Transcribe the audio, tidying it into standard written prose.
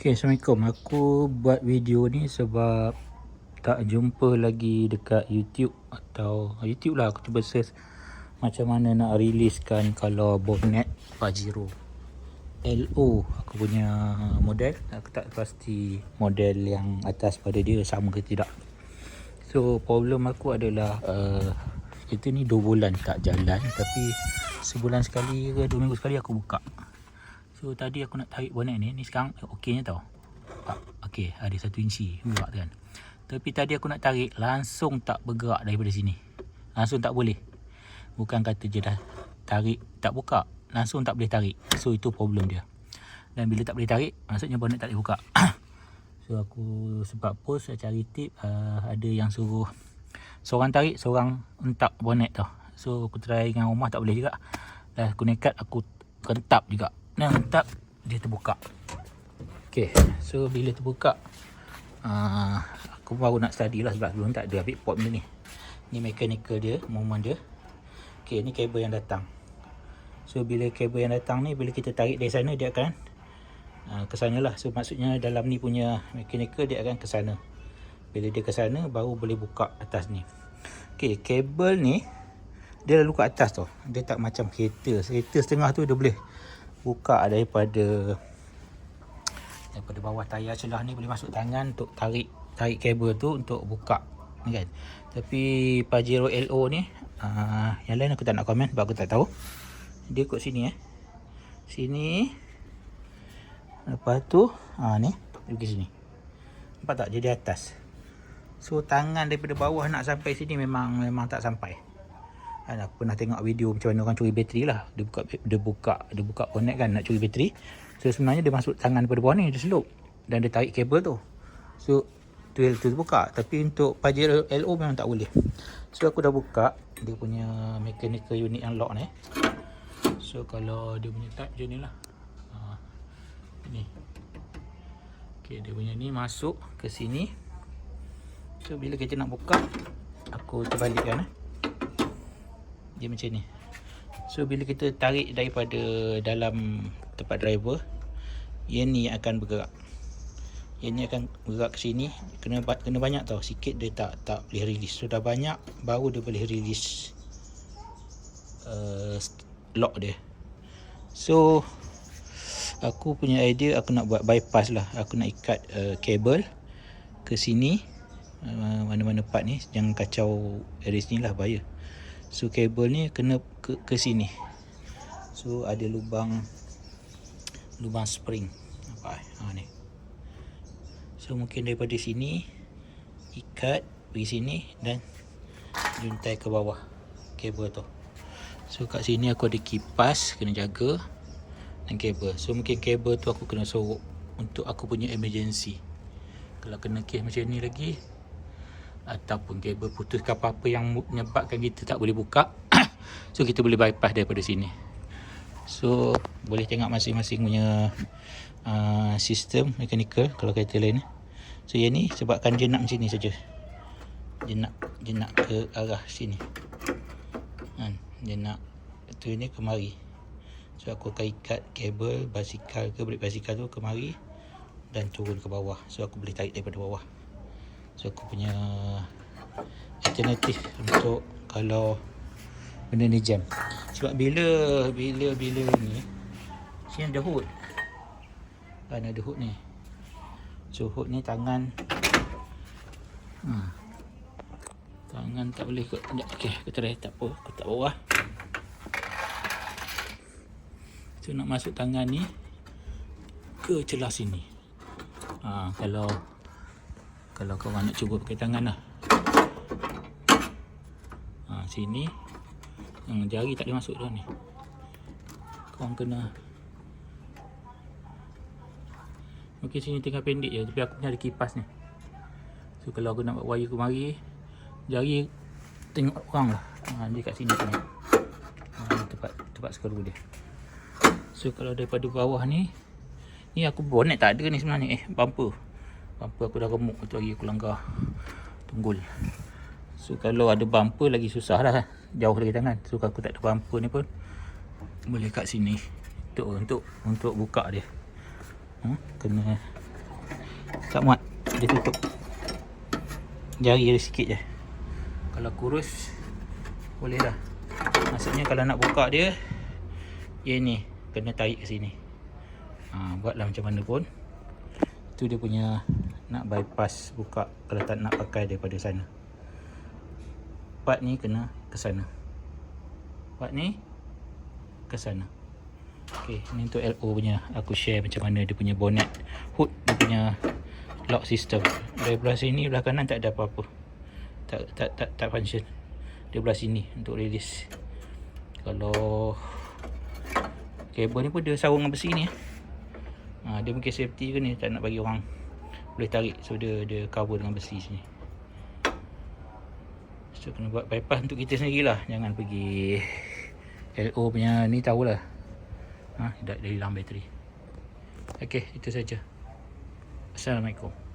Okay, Assalamualaikum. Aku buat video ni sebab tak jumpa lagi dekat YouTube atau YouTube lah. Aku cuba search macam mana nak riliskan kalau bonnet Pajero LO aku punya model. Aku tak pasti model yang atas pada dia sama ke tidak. So problem aku adalah kita ni 2 bulan tak jalan, tapi sebulan sekali ke 2 minggu sekali aku buka. So tadi aku nak tarik bonnet ni sekarang okeynya tau. Okey, ada 1 inci buka tu kan. Tapi tadi aku nak tarik langsung tak bergerak daripada sini. Langsung tak boleh. Bukan kata je dah tarik tak buka, langsung tak boleh tarik. So itu problem dia. Dan bila tak boleh tarik, maksudnya bonnet tak boleh buka. So aku sebab post saya cari tip, ada yang suruh seorang tarik, seorang hentak bonnet tau. So aku try dengan rumah tak boleh juga. Dan aku nekat aku rentap juga. Dan rentap dia terbuka. Okay, so bila terbuka, aku baru nak study lah sebab belum tak ada ambil pot benda ni. Ni mechanical dia, movement dia. Okay, ni kabel yang datang. So bila kabel yang datang ni, bila kita tarik dari sana, dia akan ke sana lah. So maksudnya dalam ni punya mechanical dia akan ke sana. Bila dia ke sana, baru boleh buka atas ni. Okay, kabel ni dia lalu ke atas tau. Dia tak macam kereta. Kereta setengah tu dia boleh buka daripada bawah tayar celah ni, boleh masuk tangan untuk tarik kabel tu untuk buka ni kan. Tapi Pajero LO ni yang lain aku tak nak komen sebab aku tak tahu. Dia kot sini sini, lepas tu ni dia pergi sini, nampak tak dia di atas. So tangan daripada bawah nak sampai sini memang tak sampai. Aku pernah tengok video macam mana orang curi bateri lah. Dia buka bonnet kan, nak curi bateri. So sebenarnya dia masuk tangan daripada bawah ni, dia selup dan dia tarik kabel tu. So tu buka. Tapi untuk Pajero LO memang tak boleh. So aku dah buka dia punya mechanical unit yang lock ni. So kalau dia punya type macam ni lah. Ni. Okay, dia punya ni masuk ke sini. So bila kita nak buka, aku terbalikkan dia macam ni. So bila kita tarik daripada dalam tempat driver, yang ni akan bergerak. Yang ni akan bergerak ke sini. Kena banyak tau. Sikit dia tak boleh release. So dah banyak baru dia boleh release lock dia. So aku punya idea, aku nak buat bypass lah. Aku nak ikat kabel ke sini, mana-mana part ni, jangan kacau dari sini lah, bahaya. So kabel ni kena ke sini. So ada lubang spring nampak ni. So mungkin daripada sini ikat pergi sini dan juntai ke bawah kabel tu. So kat sini aku ada kipas kena jaga dan kabel. So mungkin kabel tu aku kena sorok untuk aku punya emergency. Kalau kena kes macam ni lagi, ataupun kabel putus ke apa-apa yang menyebabkan kita tak boleh buka, so kita boleh bypass daripada sini. So boleh tengok masing-masing punya sistem mechanical kalau kereta lain. So yang ni sebabkan dia nak macam ni saja. Dia nak ke arah sini. Dia nak tu ni kemari. So aku akan ikat kabel basikal ke brake basikal tu kemari dan turun ke bawah. So aku boleh tarik daripada bawah. So aku punya alternatif untuk kalau benda ni jam. Sebab bila ni sini ada hood. Kan ada hood ni. So hood ni tangan tangan tak boleh kot. Okey, aku try tak apa, aku tak bawah. So nak masuk tangan ni ke celah sini. Kalau korang nak cuba pakai tangan lah. Sini jari tak boleh masuk dah ni. Korang kena. Mungkin sini tengah pendek je, tapi aku punya ada kipas ni. So kalau aku nak buat wire kemari, jari tengok orang lah. Dia kat sini tengok. Tempat skru dia. So kalau daripada bawah ni aku bonnet tak ada ni sebenarnya. Bumper aku dah remuk tu lagi aku langgar tunggul. So kalau ada bumper lagi susah lah, jauh dari tangan. So kalau aku tak ada bumper ni pun boleh kat sini untuk buka dia. Kena tak muat, dia tutup. Jari dia sikit je. Kalau kurus boleh lah. Maksudnya kalau nak buka dia, ni kena tarik ke sini. Buatlah macam mana pun. Itu dia punya nak bypass buka kalau tak nak pakai daripada sana. Part ni kena ke sana. Part ni ke sana. Okey, ni untuk LO punya. Aku share macam mana dia punya bonnet hood, dia punya lock system. Dari belah sini, belah kanan tak ada apa-apa. Tak function. Dia belah sini untuk release. Kalau kabel ni pun dia sarung dengan besi ni. Dia mungkin safety ke ni, tak nak bagi orang boleh tarik. So dia cover dengan besi sini. So kena buat bypass untuk kita sendirilah. Jangan pergi LO punya ni, tahulah. Dah hilang bateri. Okey, itu saja. Assalamualaikum.